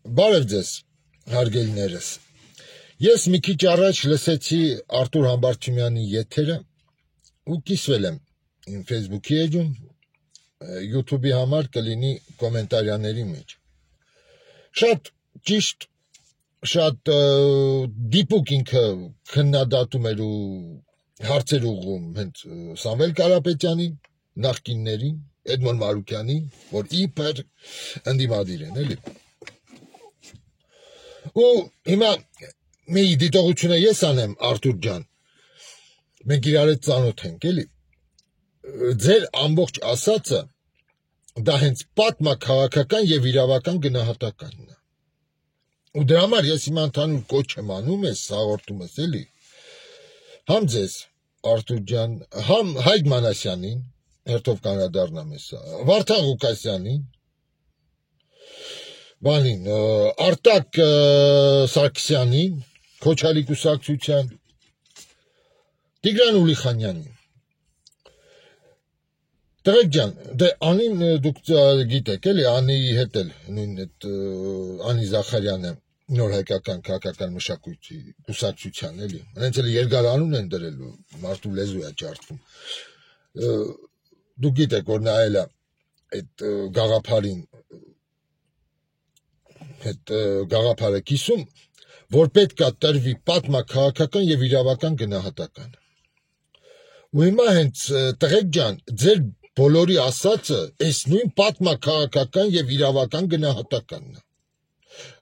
Բարև ձեզ, հարգելիներս։ Ես մի քիչ առաջ լսեցի Արտուր Համբարձումյանի եթերը ու կիսվել եմ իմ Facebook-ի էջում, YouTube-ի համար կլինի կոմենտարիաների մեջ։ Շատ ճիշտ, շատ դիպուկ ինքը քննադատում էր ու հարցեր ուղղում հենց Սամվել Կարապետյանին, նախկիններին, Էդմոն Մարուկյանին, որ իբր ընդդիմադիր են, էլի։ Ու հիմա մի դիտողությունը ես անեմ, Արտուր ջան, մենք իրար հետ ծանոթ ենք, էլի, ձեր ամբողջ ասածը դա հենց պատմաքաղաքական եւ իրավական գնահատականն է։ Ու դրա համար ես հիմա ընդհանուր կոչ եմ անում ես հաղորդումս, էլի, համ ձեզ, Արտուր ջան, համ Հայկ Մանասյանին, հերթով կանրադառնամ ես, Վարդան Ղուկասյանին, Բանին, Արտակ Սարգսյանին, Քոչարի կուսակցության, Տիգրան Ուլիխանյանին։ Տղեկ ջան, դե Անին դուք գիտեք, էլի, Անիի հետ էլ, նույն այդ Անի Զախարյանը, նոր հայկական քաղաքական մշակույթի կուսակցության, էլի, նրանց էլ երկարանուն են դրել, մարդու լեզու է ջարդվում։ Դուք գիտեք, որ նա էլ է այդ գաղափարին այդ գաղափարը կիսում, որ պետք է տրվի պատմաքաղաքական եւ իրավական գնահատական։ Ու հիմա հենց տղեկ ջան, ձեր բոլորի ասածը այս նույն պատմաքաղաքական եւ իրավական գնահատականն է։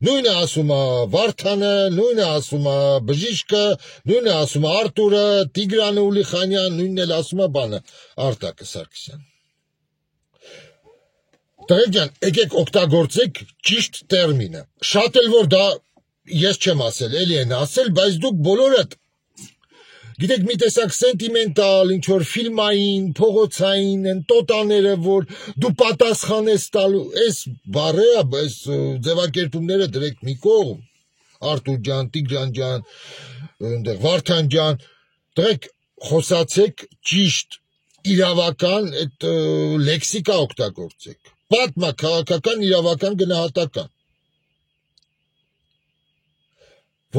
Նույնը ասում է Վարդանը, նույնը ասում է Բժիշկը, նույնը ասում է Արտուրը, Տիգրանը Ուլիխանյան, նույնն էլ ասում է բանը Արտակը Սարգսյան։ Տղեկ ջան, եկեք օգտագործեք ճիշտ տերմինը։ Շատ էլ որ դա ես չեմ ասել, էլի են ասել, բայց դուք բոլորդ գիտեք մի տեսակ սենտիմենտալ, ինչ որ ֆիլմային, փողոցային են տոտաները, որ դու պատասխան ես տալու, այս բառը, այս ձևակերպումները դրեք մի կողմ, Արտուր ջան, Տիգրան ջան, այնտեղ Վարդան ջան, դրեք խոսացեք ճիշտ իրավական այդ լեքսիկա օգտագործեք, պատմաքաղաքական իրավական գնահատական,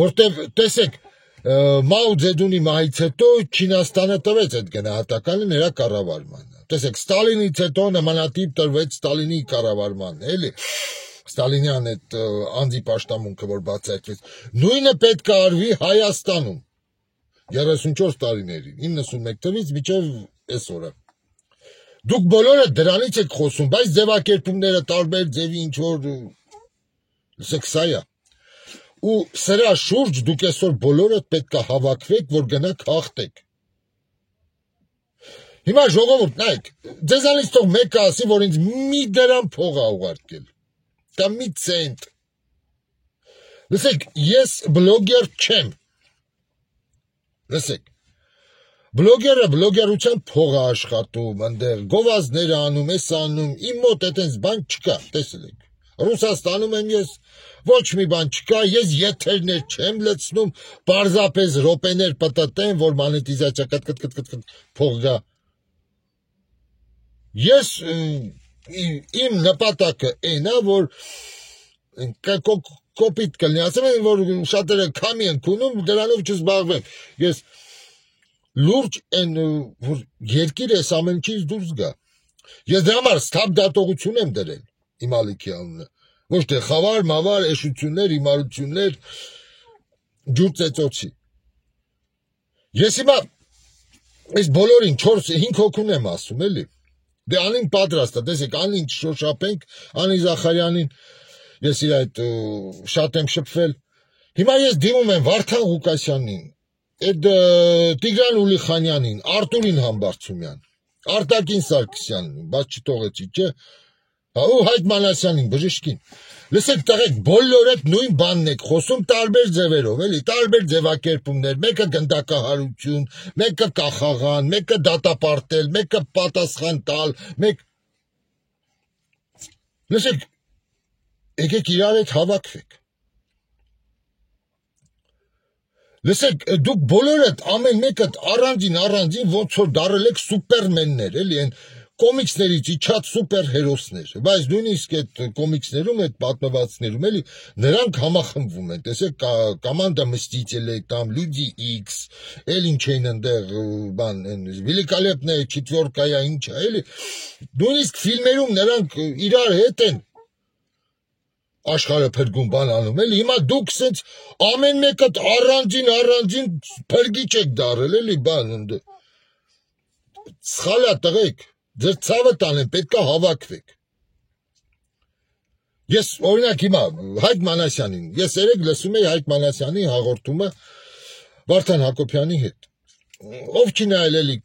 որտեղ տեսեք Մաո Ձեդունի մահից հետո Չինաստանը տվեց այդ գնահատականը նրա կառավարմանը։ Տեսեք, Ստալինից հետո նմանատիպ տրվեց Ստալինի կառավարմանն, էլի։ Ստալինյան այդ անձի պաշտամունքը, որ բացահայտվեց։ Նույնը պետք է արվի Հայաստանում 34 տարիներին, 91 թվականից մինչև այսօրը։ Դուք բոլորը դրանից եք խոսում, բայց ձևակերպումները տարբեր ձևի ինչ որ լսեք սա է։ Ու սրա շուրջ դուք այսօր բոլորը պետք է հավաքվեք, որ գնաք հաղթեք։ Հիմա ժողովուրդ, նայեք, ձեզանից թող մեկը ասի, որ ինձ մի դրամ փող է ուղարկել, կամ մի ցենտ։ Լսեք, ես բլոգեր չեմ։ Լսեք, բլոգերը բլոգերության փող է աշխատում, այնտեղ գովազդներ անում, էս անում, իմ մոտ այդպես բան չկա, տեսել եք։ Ռուսաստանում եմ ես, ոչ մի բան չկա, ես եթերներ չեմ լցնում, պարզապես րոպեներ պտտեմ, որ մանետիզացիա կտ փող գա։ Ես իմ նպատակը այն է, որ կոպիտ կլինի, ասեմ են, որ շատերը քամի են քունում, դրանով չզբաղվեմ։ Ես լուրջ են, որ երկիրը այս ամեն ինչից դուրս գա։ Ես դրա համար ստապ դատողություն եմ դրել իմ ալիքի անունը, ոչ թե խավար, մավար, էշություններ, հիմարություններ, ջուր ծեծոցի։ Ես հիմա այս բոլորին 4-5 հոգուն եմ ասում, էլի։ Դե Անին պատրաստ է, տեսեք, Անին չշոշափենք, Անի Զախարյանին, ես իր այդ շատ եմ շփվել։ Հիմա ես դիմում եմ Վարդան Ղուկասյանին, այդ Տիգրան Ուլիխանյանին, Արտուրին Համբարձումյան, Արտակին Սարգսյանին, բայց չթողեցի, չէ։ Ու Հայկ Մանասյանին, Բժիշկին։ Լսեք, տղեկ, բոլորդ նույն բանն եք խոսում տարբեր ձևերով, էլի, տարբեր ձևակերպումներ, մեկը գնդակահարություն, մեկը կախաղան, մեկը դատապարտել, մեկը պատասխան տալ, մեկ Լսեք, եկեք իրար հետ հավաքվեք։ Լսեք, դուք բոլորդ ամեն մեկդ առանձին ոնց որ դարել եք սուպերմեններ, էլի, այն կոմիքսներից իջած սուպեր հերոսներ, բայց նույնիսկ այդ կոմիքսներում, այդ պատմվածքներում էլի նրանք համախմբվում են, տեսեք, կոմանդա Մստիցելը, там Люди X, էլ ինչ էին այնտեղ, բան, Великолепная четверка-յա ինչա, էլի նույնիսկ ֆիլմերում նրանք իրար հետ են աշխարհը փրկում բան անում, էլի հիմա դուք սենց ամեն մեկը առանձին փրկիչ եք դարել, էլի բան ընդ սխալա տղեկ, ձեր ցավը տանեն, պետքա հավաքվեք։ Ես օրինակ հիմա Հայկ Մանասյանին, ես երեք լսում էի Հայկ Մանասյանի հաղորդումը Վարդան Հակոբյանի հետ։ Ով չի նայել էլի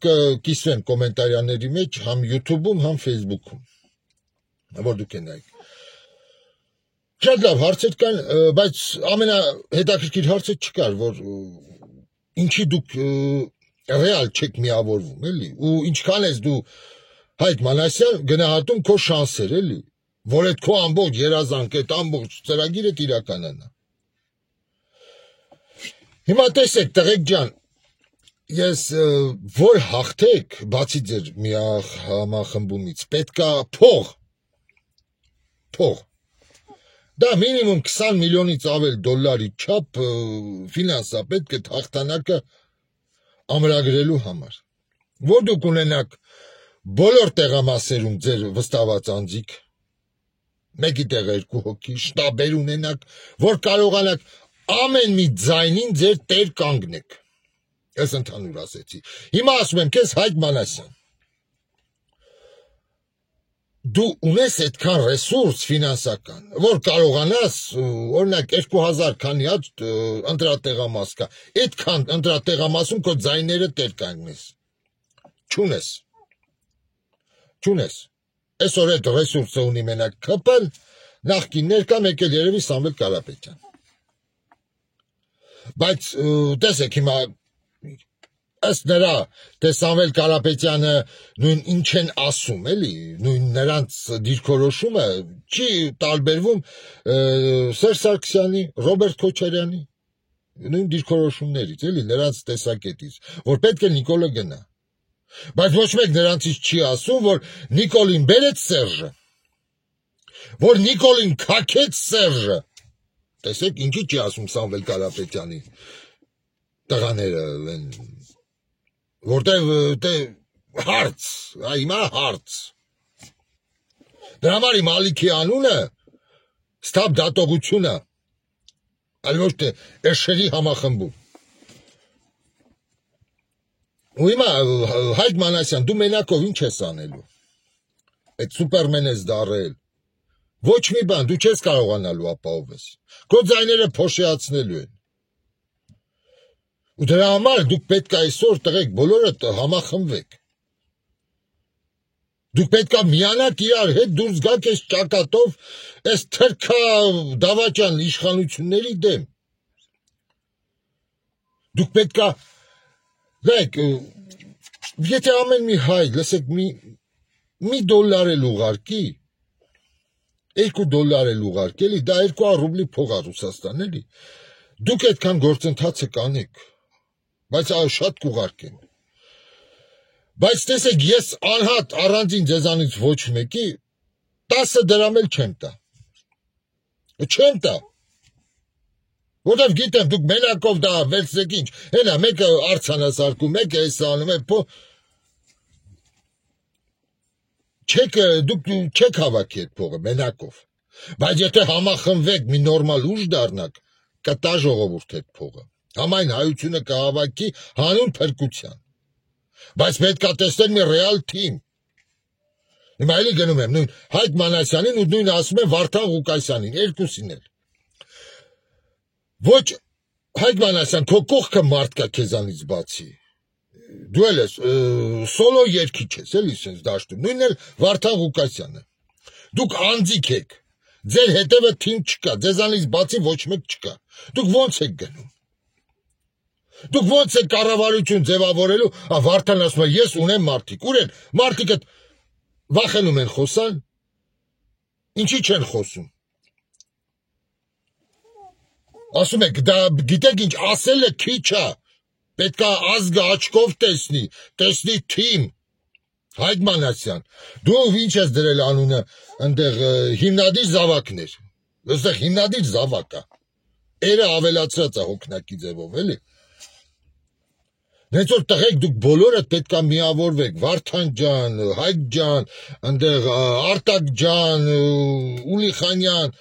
կիսվեն կոմենտարիաների մեջ, համ YouTube-ում, համ Facebook-ում։ Որ դուք եք նայեք։ Շատ լավ հարցեր կան, բայց ամենահետաքրքիր հարցը չկար, որ ինչի դուք ռեալ չեք միավորվում, էլի, ու ինչքան ես դու Հայկ Մանասյան գնահատում քո շանսեր, էլի, որ այդ քո ամբողջ երազանք, այդ ամբողջ ծրագիրը իրականանա։ Հիմա տեսեք, տղեկ ջան, ես որ հաղթեք, բացի ձեր համախմբումից, պետքա փող։ Դա մինիմում 20 միլիոնից ավել դոլարի չափ ֆինանսա պետք է հաղթանակը ամրագրելու համար, որ դուք ունենաք բոլոր տեղամասերում ձեր վստահված անձիկ, մեկի տեղը 2 հոգի, շտաբեր ունենաք, որ կարողանաք ամեն մի ձայնին ձեր տեր կանգնեք, ես ընդհանուր ասեցի, հիմա ասում եմ քեզ Հայկ Մանասյան, դու ունես այդքան ռեսուրս ֆինանսական, որ կարողանաս, օրինակ 2000 քանի հատ ընտրատեղամաս կա, այդքան ընտրատեղամասում քո ձայները տեր կանգնես, չունես, այսօր այդ ռեսուրսը ունի մենակ ԿՊ-ն, նախկիններ կա, մեկ էլ երևի Սամվել Կարապետյան, բայց տեսեք հիմա ըստ նրա, թե Սամվել Կարապետյանը նույն ինչ են ասում, էլի, նույն նրանց դիրքորոշումը չի տարբերվում Սերժ Սարգսյանի, Ռոբերտ Քոչարյանի, նույն դիրքորոշումներից, էլի, նրանց տեսակետից, որ պետք է Նիկոլը գնա։ Բայց ոչ մեկ նրանցից չի ասում, որ Նիկոլին բերեց Սերժը, որ Նիկոլին քաքեց Սերժը։ Տեսեք, ինչի չի ասում Սամվել Կարապետյանի տղաները են որտեղ հարց, հիմա հարց։ Դրա համար իմ ալիքի անունը ստապ դատողությունը, այլ ոչ թե էշերի համախմբում։ Ու հիմա Հայկ Մանասյան, դու մենակով ինչ ես անելու։ Այդ սուպերմեն ես դարել։ Ոչ մի բան, դու չես կարողանալու ապահովես։ Քո ձայները փոշիացնելու են։ Ու դրա համար դուք պետք է այսօր տղեկ բոլորը համախմբվեք։ Դուք պետք է միանաք իրար հետ դուրս գաք այս ճակատով, այս թրքա դավաճան իշխանությունների դեմ։ Դուք պետք է, դեք, եթե ամեն մի հայ, լսեք, մի դոլար էլ ուղարկի, $2 էլ ուղարկի, էլի, դա 200 ռուբլի փող է Ռուսաստան, էլի, դուք այդքան գործընթացը կանեք, բայց շատ կուղարկեն։ Բայց տեսեք, ես անհատ առանձին ձեզանից ոչ մեկի 10 դրամ էլ չեմ տա։ Չեմ տա։ Որտեվ գիտեմ, դուք մենակով դա վերցրեք ինչ, հենա, մեկը արցանասարկում, մեկը էս անում է, դուք չեք հավաքի այդ փողը մենակով։ Բայց եթե համախմբվեք մի նորմալ ուժ դառնաք, կտա ժողովուրդ այդ փողը։ Համայն հայությունը կհավաքի հանուն փրկության։ Բայց պետք է տեսնել մի ռեալ թիմ։ Հիմա էլի գնում եմ նույն Հայկ Մանասյանին ու նույն ասում եմ Վարդան Ղուկասյանին, երկուսին էլ։ Ոչ Հայկ Մանասյան, քո կողքը մարդ կա քեզանից բացի։ Դու էլ ես սոլո երգիչ ես, էլի սենց դաշտում։ Նույնն էլ Վարդան Ղուկասյանը։ Դուք անձիկ եք։ Ձեր հետևը թիմ չկա, ձեզանից բացի ոչ մեկ չկա։ Դուք ո՞նց եք գնում։ Դուք ո՞նց եք կառավարություն ձևավորելու, Վարդան ասում է, ես ունեմ մարդիկ, ուր են, մարդիկը վախենում են խոսան, ինչի չեն խոսում։ Ասում եք, դա գիտեք ինչ, ասելը քիչ է, պետք է ազգը աչքով տեսնի թիմ, Հայկ Մանասյան, դու ինչ ես դրել անունը ընդեղ հիմնադիր զավակներ, այստեղ հիմնադիր զավակ է, էրը ավելացրած է հոգնակի ձևով, էլի։ Նենց որ տղեկ դուք բոլորդ պետք է միավորվեք, Վարդան ջան, Հայկ ջան, ընդեղ Արտակ ջան, Ուլի Խանյան,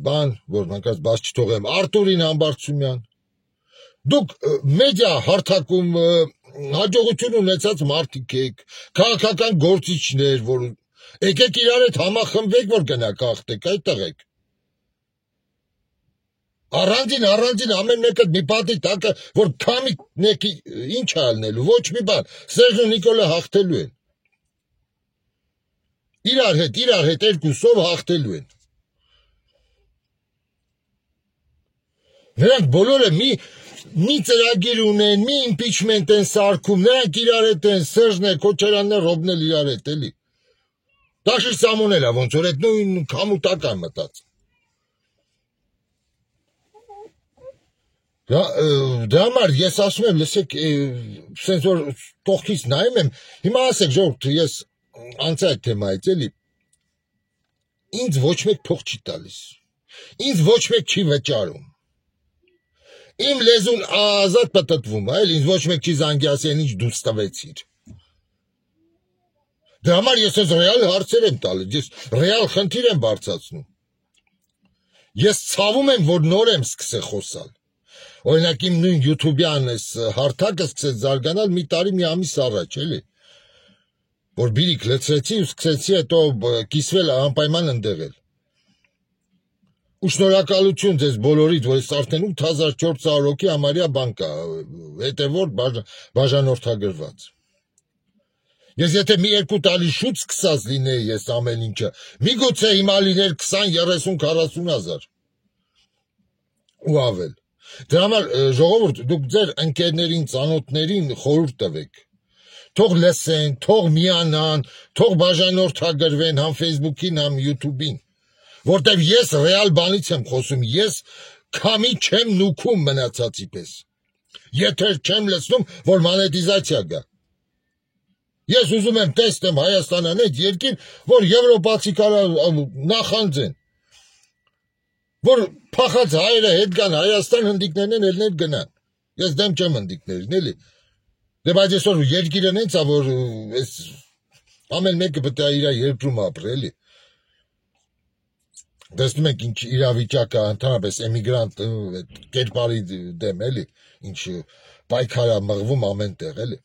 բան, որ մանկած բաց չթողեմ, Արտուրին Համբարձումյան, դուք մեդիա հարթակում հաջողություն ունեցած մարդիկ եք, քաղաքական գործիչներ, որ եկեք իրար հետ համախմբվեք, որ գնաք ախտեք, այդ տղեկ։ Առանձին ամեն մեկը մի պատի տակը, որ քամի նեկի ինչ է ալնելու, ոչ մի բան, Սերժ ու Նիկոլը հաղթելու են։ Իրար հետ երկուսով հաղթելու են։ Նրանք բոլորը մի ծրագիր ունեն, մի impeachment են սարքում, նրանք իրար հետ են, Սերժն է, Քոչարյանն է, Ռոբն էլ իրար հետ, էլի։ Դաշիր Սամոնելը ոնց որ այդ նույն քամուտակ է մտած։ Դրա համար ես ասում եմ, լսեք, սենց որ կողքից նայում եմ, հիմա ասեք ժողովուրդ, ես անցա այդ թեմայից, էլի, ինձ ոչ մեկ փող չի տալիս, ինձ ոչ մեկ չի վճարում, իմ լեզուն ազատ պտտվում, այլ ինձ ոչ մեկ չի զանգի ասեն ինչ դուրս տվեցիր։ Դրա համար ես ես ռեալ հարցեր եմ տալիս, ես ռեալ խնդիր եմ բարձրացնում։ Ես ցավում եմ, որ նոր եմ սկսել խոսալ։ Օրինակ իմ նույն YouTube-յան այս հարթակը սկսեց զարգանալ մի տարի մի ամիս առաջ, էլի, որ բիրիկ լցրեցի ու սկսեցի հետո կիսվել անպայման ընդեղել։ Ու շնորհակալություն ձեզ բոլորիդ, որ ես արդեն 8400 հոգի համարյա բան կա, հետևորդ բաժանորդագրված։ Ես եթե մի երկու տարի շուտ սկսած լինեի ես ամեն ինչը, միգուցե հիմա լիներ 20, 30, 40 հազար։ Ու ավել։ Դրա համար ժողովուրդ դուք ձեր ընկերներին, ծանոթներին խորհուրդ տվեք։ Թող լսեն, թող միանան, թող բաժանորդագրվեն համ Facebook-ին, համ YouTube-ին, որտեվ ես ռեալ բանից եմ խոսում, ես քամի չեմ նուքում մնացածի պես։ Եթեր չեմ լցնում, որ մանետիզացիա գա։ Ես ուզում եմ տեսնեմ Հայաստանն այդ երկիր, որ եվրոպացի կարա նախանձեն։ Որ փախած հայերը հետ գան Հայաստան հնդիկներն էլ գնան։ Ես դեմ չեմ հնդիկներին, էլի։ Դե բայց այսօր երկիրը նենց է, որ այս ամեն մեկը պետք է իր երկրում ապրի, էլի։ Տեսնում եք ինչ իրավիճակ է ընդհանրապես էմիգրանտ կերպարի դեմ, էլի, ինչ պայքար է մղվում ամենտեղ, էլի։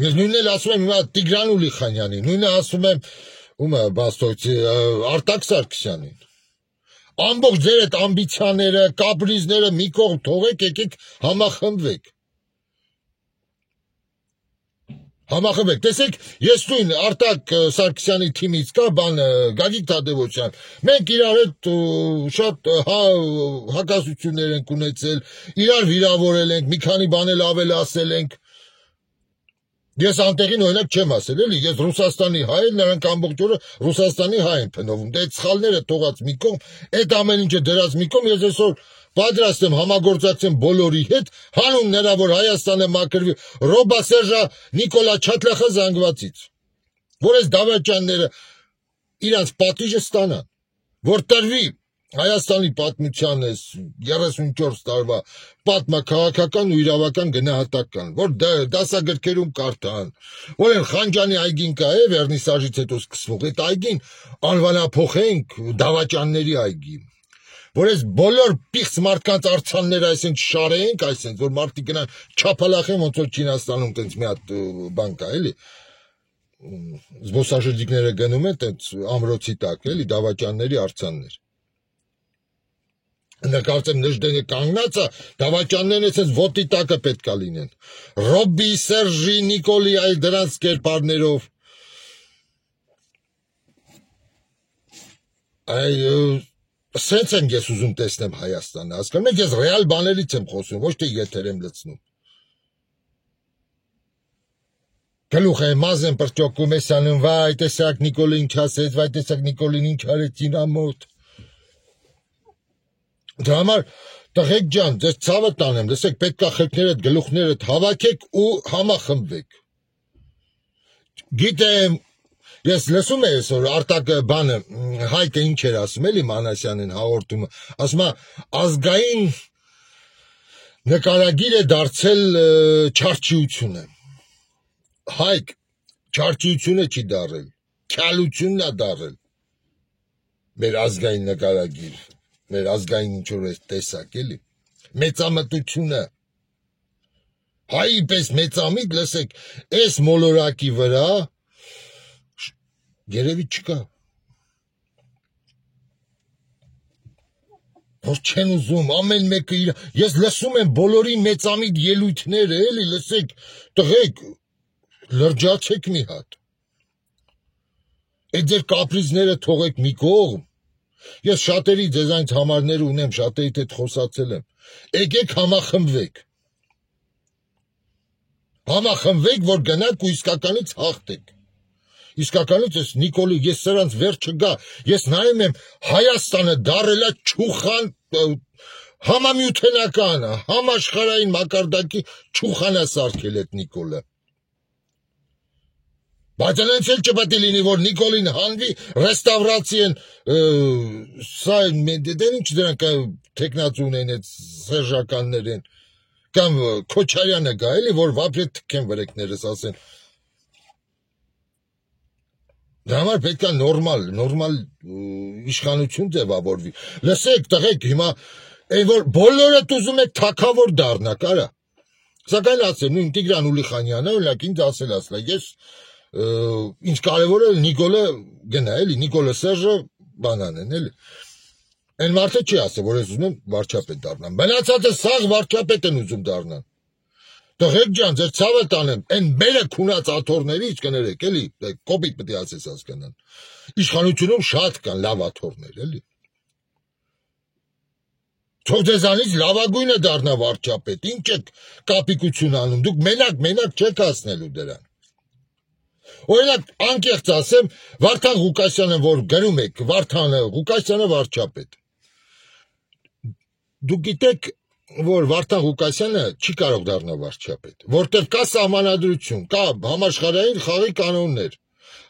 Ես նույնն էլ ասում եմ հիմա Տիգրան Ուլիխանյանին, նույնը ասում եմ ումը բաստոյցի Արտակ Սարգսյանին։ Ամբողջ ձեր այդ ամբիցիաները, կապրիզները մի կողմ թողեք, եկեք համախմբվեք։ Համախմբեք, տեսեք, ես նույն Արտակ Սարգսյանի թիմից կա բան Գագիկ Թադևոսյան, մենք իրար հետ շատ հակասություններ ենք ունեցել, իրար վիրավորել ենք, մի քանի բան էլ ավելացել ենք։ Ես անտեղին օրինակ չեմ ասել, էլի, ես Ռուսաստանի հայ եմ, նրանք ամբողջ օրը Ռուսաստանի հայ են փնովում, դե այդ սխալները թողած մի կողմ, այդ ամեն ինչը դրած մի կողմ, ես այսօր պատրաստ եմ համագործակցեմ բոլորի հետ, հանուն նրա, որ Հայաստանը մաքրվի, Ռոբա Սերժա Նիկոլա Չատլախը զանգվածից, որ այս դավաճանները իրանց պատիժը ստանան, որ տրվի Հայաստանի պատմության 34 տարվա պատմաքաղաքական ու իրավական գնահատական, որ դասագրքերում կարդան, որ են Խանջանի այգին կա է, վերնիսաժից հետո սկսվող, այդ այգին անվանափոխենք դավաճանների այգի, որ այս բոլոր պիղծ մարդկանց արձանները այսինչ շարենք, այսինչ, որ մարդիկ գնան չափալախեն, ոնց որ Չինաստանում տենց մի հատ բան կա, էլի, զբոսաշրջիկները գնում են տենց ամրոցի տակ, էլի, դավաճանների արձաններ։ Նկարծեմ նժդենը կանգնածը, դավաճաններն էսենց ոտի տակը պետք է լինեն։ Ռոբի, Սերժի, Նիկոլի այ դրանց կերպարներով։ Այ սենց եմ ես ուզում տեսնեմ Հայաստանը, հասկանում եք, ես ռեալ բաներից եմ խոսում, ոչ թե եթեր եմ լցնում։ Գլուխ է մազեն պրճոկում ես անում, վայ տեսակ Նիկոլը ինչ ասեց, վայ տեսակ Նիկոլին ինչ արեց իրա մոտ։ Դրա համար Տղեկ ջան, ձեզ ցավը տանեմ, լսեք, պետք է խելքներդ, գլուխներդ հավաքեք ու համախմբվեք։ Գիտեմ, ես լսում եմ այսօր Արտակը բանը, Հայկը ինչ էր ասում, էլի Մանասյանին հաղորդումը, ասում է ազգային նկարագիր է դարձել չարչիությունը։ Հայկ չարչիությունը չի դարել, քյալությունն է դարել։ Մեր ազգային նկարագիր, մեր ազգային ինչ-որ տեսակ, էլի, մեծամտությունը, հայի պես մեծամիտ, լսեք, այս մոլորակի վրա երևի չկա, որ չեն ուզում, ամեն մեկը իր, ես լսում եմ բոլորի մեծամիտ ելույթները, էլի, լսեք, տղեկ, լրջացեք մի հատ, այդ ձեր կապրիզները թողեք մի կողմ, ես շատերի ձեզանից համարներ ունեմ, շատերիդ հետ խոսացել եմ, եկեք համախմբվեք, որ գնաք ու իսկականից հաղթեք, իսկականից ես Նիկոլի, ես սրանց վերջ չգա, ես նայում եմ Հայաստանը դարելա չուխան, համամյութենական, համաշխարհային մակարդակի չուխանա սարքել այդ Նիկոլը, բայց այնց էլ չպետք է լինի, որ Նիկոլին հանվի, ռեստավրացի են, սա դեն ինչ դրանք թեկնածու ունեն, այդ սերժականներ են, կամ Քոչարյանը գա, էլի, որ վապրետ թքեն վրեկներս ասեն, դրա համար պետք է նորմալ իշխանություն ձևավորվի, լսեք, տղեկ, հիմա, այն որ բոլորդ ուզում եք թագավոր դառնաք, արա, սակայն ասեմ, նույն Տիգրան Ուլիխանյանը, օրինակ ինձ ասել, ես ինչ կարևոր է Նիկոլը գնա, էլի, Նիկոլը Սերժը բանան են, էլի, այն մարդը չի ասել, որ ես ուզում եմ վարչապետ դառնամ, մնացածը սաղ վարչապետ են ուզում դառնան, տղեկ ջան, ձեր ցավը տանեմ, այն բերը քունած աթոռներից կներեք, էլի, կոպիտ պետք է ասես հասկանան, իշխանությունում շատ կան լավ աթոռներ, էլի, թող ձեզանից լավագույնը դառնա վարչապետ, ինչ եք կապիկություն անում, դուք մենակ չեք հասնելու դրան, օրինակ, անկեղծ ասեմ, Վարդան Ղուկասյանը, որ գրում եք, Վարդանը Ղուկասյանը վարչապետ, դուք գիտեք, որ Վարդան Ղուկասյանը չի կարող դառնալ վարչապետ, որտեղ կա սահմանադրություն, կա համաշխարհային խաղի կանոններ,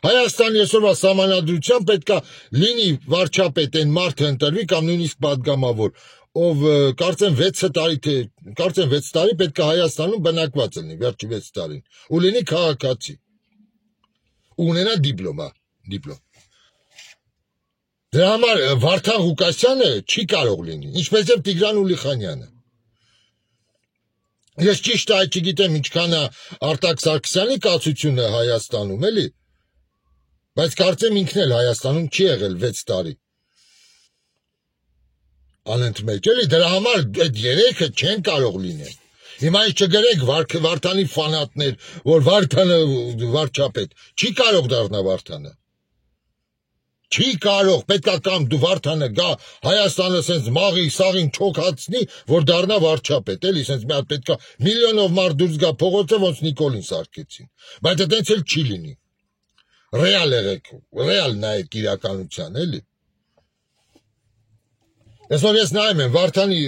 Հայաստանի այսօրվա սահմանադրությամբ պետք է լինի վարչապետ այն մարդը ընտրվի կամ նույնիսկ պատգամավոր, ով կարծեմ 6 տարի պետք է Հայաստանում բնակված լինի, վերջի 6 տարին, ու լինի քաղաքացի, ու ունենա դիպլոմ։ Դրա համար Վարդան Ղուկասյանը չի կարող լինի, ինչպես և Տիգրան Ուլիխանյանը։ Ես ճիշտ է չգիտեմ ինչքան է Արտակ Սարգսյանի կացությունը Հայաստանում, էլի, բայց կարծեմ ինքն էլ Հայաստանում չի եղել 6 տարի։ Անընդմեջ, էլի, դրա համար այդ երեքը չեն կարող լինել։ Հիմա չգրեք Վարդանի ֆանատներ, որ Վարդանը վարչապետ, չի կարող դառնա Վարդանը։ Չի կարող, պետք է կամ դու Վարդանը գա Հայաստանը սենց մաղի սաղին չոքացնի, որ դառնա վարչապետ, էլի, սենց մի հատ պետք է միլիոնով մարդ դուրս գա փողոցը, ոնց Նիկոլին սարքեցին, բայց այդպես էլ չի լինի, ռեալ նայեք իրականության, էլի, այսօր ես նայում եմ, Վարդանի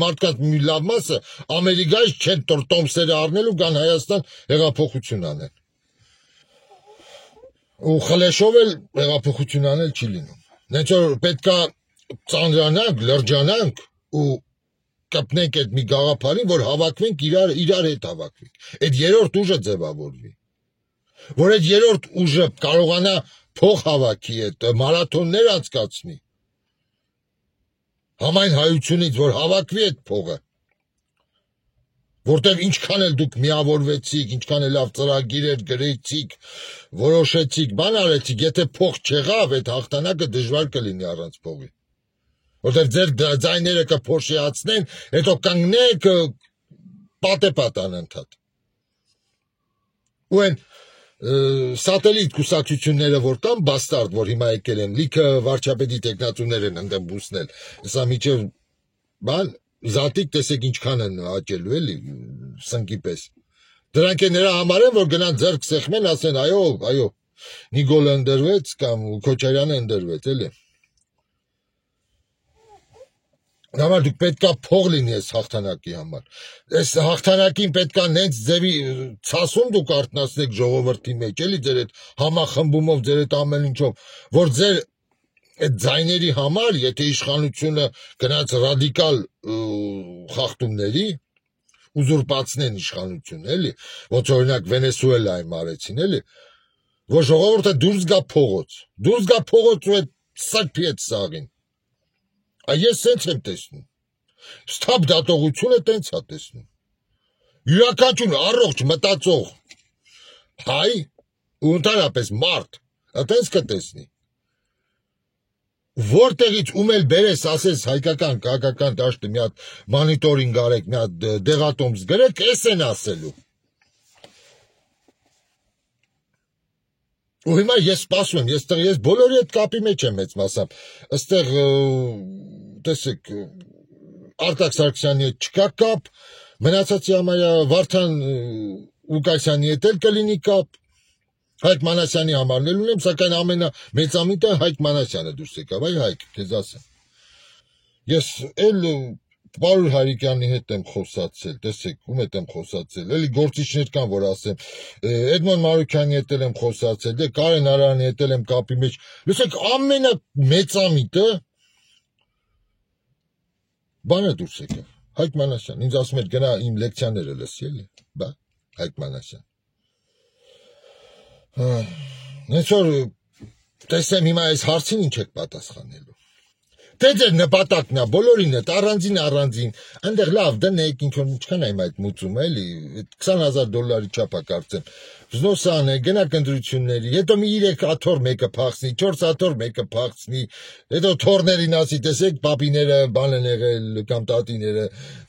մարդկանց մի լավ մասը Ամերիկայից չեն տոմսերը առնելու գան Հայաստան հեղափոխություն անեն։ Ու խլեշով էլ հեղափոխություն անել չի լինում։ Նենց որ պետք է ծանրանանք, լրջանանք ու կպնենք այդ մի գաղափարին, որ հավաքվենք իրար հետ հավաքվենք։ Այդ երրորդ ուժը ձևավորվի։ Որ այդ երրորդ ուժը կարողանա փող հավաքի, այդ մարաթոններ անցկացնի։ Համայն հայությունից, որ հավաքվի այդ փողը, որտեղ ինչքան էլ դուք միավորվեցիք, ինչքան էլ լավ ծրագիրեր գրեցիք, որոշեցիք, բան արեցիք, եթե փող չեղավ, այդ հաղթանակը դժվար կլինի առանց փողի, որտեղ ձեր ձայները կփոշիացնեն, հետո կանգնեք պատեպատ անընդհատ։ Ու այն սատելիտ կուսակցությունները որ կան, բաստարդ, որ հիմա եկել են, լիքը վարչապետի տեխնատուներ են ընդեմ բուսնել, սա միջև բան, զատիկ տեսեք ինչքան են աճելու, էլի, սնկի պես։ Դրանք է նրա համար են, որ գնան ձեռք սեղմեն, ասեն, այո, Նիկոլը ընդրվեց կամ Քոչարյանը ընդրվեց, էլի։ Համար դուք պետքա փող լինի այս հաղթանակի համար։ Այս հաղթանակին պետքա նենց ձևի ցասում դուք արտնասնեք ժողովրդի մեջ, էլի ձեր այդ համախմբումով, ձեր այդ ամեն ինչով, որ ձեր այդ ձայների համար, եթե իշխանությունը գնաց ռադիկալ խախտումների, ուզուրպացնեն իշխանությունը, էլի, ոնց օրինակ Վենեսուելայում արեցին, էլի, որ ժողովուրդը դուրս գա փողոց ու այդ սրբի այդ սաղին։ Ես սենց եմ տեսնում, ստապ դատողությունը տենց է տեսնում, յուրաքանչյուր առողջ մտածող հայ ու ընդհանրապես մարդ, տենց կտեսնի, որտեղից ում էլ բերես ասես հայկական կայական դաշտը մի հատ մանիտորինգ արեք, մի հատ դեղատոմս գրեք, էս են ասելու։ Ու հիմա ես սպասում եմ, ես բոլորի հետ կապի մեջ եմ մեծ մասամբ, ըստեղ տեսեք, Արտակ Սարգսյանի հետ չկա կապ, մնացածի համարյա Վարդան Ղուկասյանի հետ էլ կլինի կապ, Հայկ Մանասյանի համարն էլ ունեմ, սակայն ամենամեծամիտը Հայկ Մանասյանը դուրս եկավ, այ Հայկ, քեզ ասեմ։ Ես էլ Պարուլ Հարիկյանի հետ եմ խոսացել, տեսեք, ում հետ եմ խոսացել, էլի գործիչներ կան, որ ասեմ, Էդմոն Մարուքյանի հետ եմ խոսացել, դե Կարեն Արարյանի հետ եմ կապի մեջ, լսեք, ամենամեծամիտը բանը դուրս եկավ, Հայկ Մանասյան, ինձ ասում էր գնա իմ լեկցիաները լսի, էլի, բա, Հայկ Մանասյան։ Նենց որ տեսեմ հիմա այս հարցին ինչ եք պատասխանելու։ Թե ձեր նպատակն է, բոլորին հետ, առանձին, այնտեղ լավ դնեք, ինչ-որ ինչքան եմ այդ մուծում, էլի, $20,000 չափ է կարծեմ, վզնոսան է, գնաք ընտրությունների, հետո մի 3 աթոռ մեկը փախցնի, 4 աթոռ մեկը փախցնի, հետո թորներին ասի, տեսեք, պապիները բան են եղել, կամ տատիները,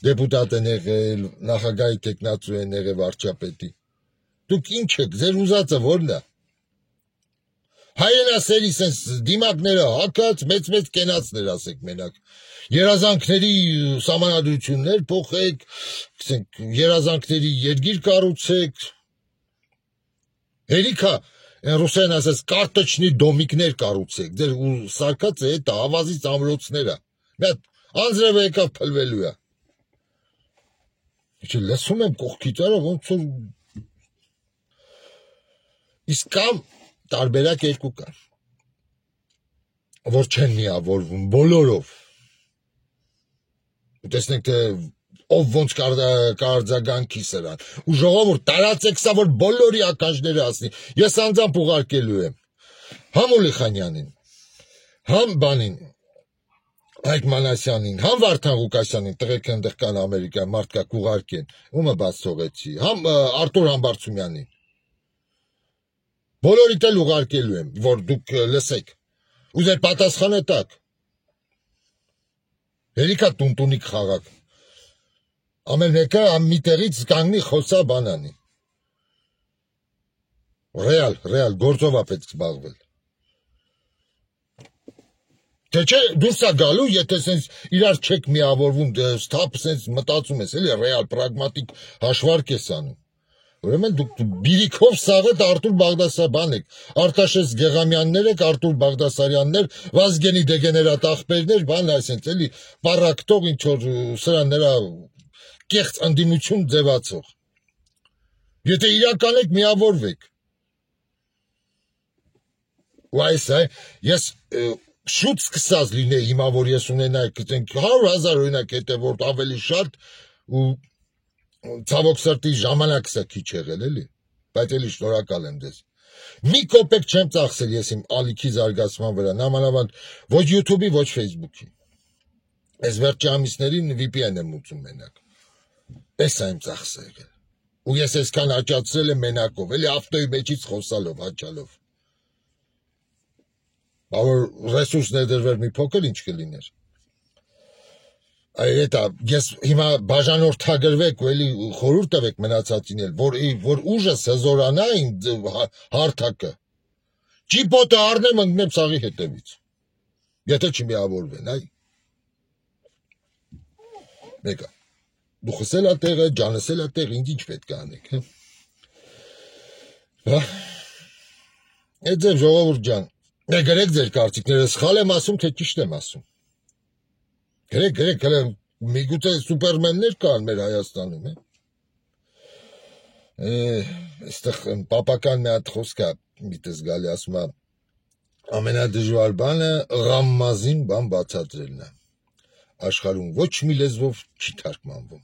դեպուտատ են եղել, նախագահի տեխնացու են եղել վարչապետի։ Դուք ինչ եք, ձեր ուզածը որն է։ Հայրենասերի սենց դիմակները հակած, մեծ կենացներ ասեք մենակ, երազանքների սամանադրություններ փոխեք, երազանքների երկիր կառուցեք, հերիքա, ռուսերեն ասես, կարտոչնի դոմիկներ կառուցեք, ձեր ու սարկած է հետը ավազից ամրոցները, մի հատ անձրևը եկավ փլվելու է, լսում եմ կողքից արա, ոնց որ, իսկ կամ տարբերակ երկու կար, որ չեն միավորվում, բոլորով, տեսնենք, թե ով ոնց կարձագանքի սրան, ու ժողովուրդ տարածեք սա, որ բոլորի ականջները ասնի, ես անձամբ ուղարկելու եմ, համ Ուլիխանյանին, համ բանին, Հայկ Մանասյանին, համ Վարդան Ղուկասյանին, տղեկ ընդեղ կան Ամերիկա, մարդկա կուղարկեն, ումը բաց թողեցի, համ Արտուր Համբարձումյանին, բոլորիդ էլ ուղարկելու եմ, որ դուք լսեք, ու ձեր պատասխանը տաք, հերիքա տունտունիկ խաղակ, ամեն մեկը մի տեղից կանգնի խոսա բանանի, ռեալ, գործով է պետք զբաղվել, թե չէ դուրս է գալու, եթե սենց իրար չեք միավորվում, ստապ սենց մտածում ես, էլի ռեալ, պրագմատիկ հաշվարկ ես անում, ուրեմն դուք բիրիքով սաղդ Արտուր Բաղդասարյան եք, Արտաշես Գեղամյաններ եք, Արտուր Բաղդասարյաններ, Վազգենի դեգեներատ ախպերներ, բան այսենց էլի պարակտող ինչ-որ սրա նրա կեղծ ընդդիմություն ձևացող, եթե իրական եք միավորվեք, ու այս ես շուտ սկսած լինեի հիմա, որ ես ունենայի 100,000 օրինակ հետևորդ ավելի շատ ու ցավոք սրտի ժամանակս է քիչ եղել, էլի, բայց էլի շնորհակալ եմ ձեզ։ Մի կոպեկ չեմ ծախսել ես իմ ալիքի զարգացման վրա, նամանավանդ ոչ YouTube-ի, ոչ Facebook-ի։ Այս վերջի ամիսներին VPN եմ ուծում մենակ։ Էս է իմ ծախսը եղել։ Ու ես այսքան աճացրել եմ մենակով, էլի ավտոյի մեջից խոսալով, հաճալով։ Որ ռեսուրս ներդրվեր մի փոքր ինչ կլիներ։ Այդա ես հիմա բաժանորդագրվեք ու էլի խորհուրդ տվեք մնացածին էլ, որ ուժը սզորանա իմ հարթակը։ Ճիպոտը առնեմ ընկնեմ սաղի հետևից։ Եթե չմիավորվեն, այ։ Մեկա։ Դու խսել ա տեղը, ջանսել ա տեղ, ինչ պետք է անեք, հա։ Այդ ձեր ժողովուրդ ջան, գրեք ձեր կարծիքները, սխալ եմ ասում, թե ճիշտ եմ ասում։ Գրեք, միգուցե սուպերմեններ կան մեր Հայաստանում, այստեղ պապական մի հատ խոսք է, միտես գալի ասում է, ամենադժվար բանը ղամմազին բան բացատրելն է, աշխարհում ոչ մի լեզվով չի թարգմանվում,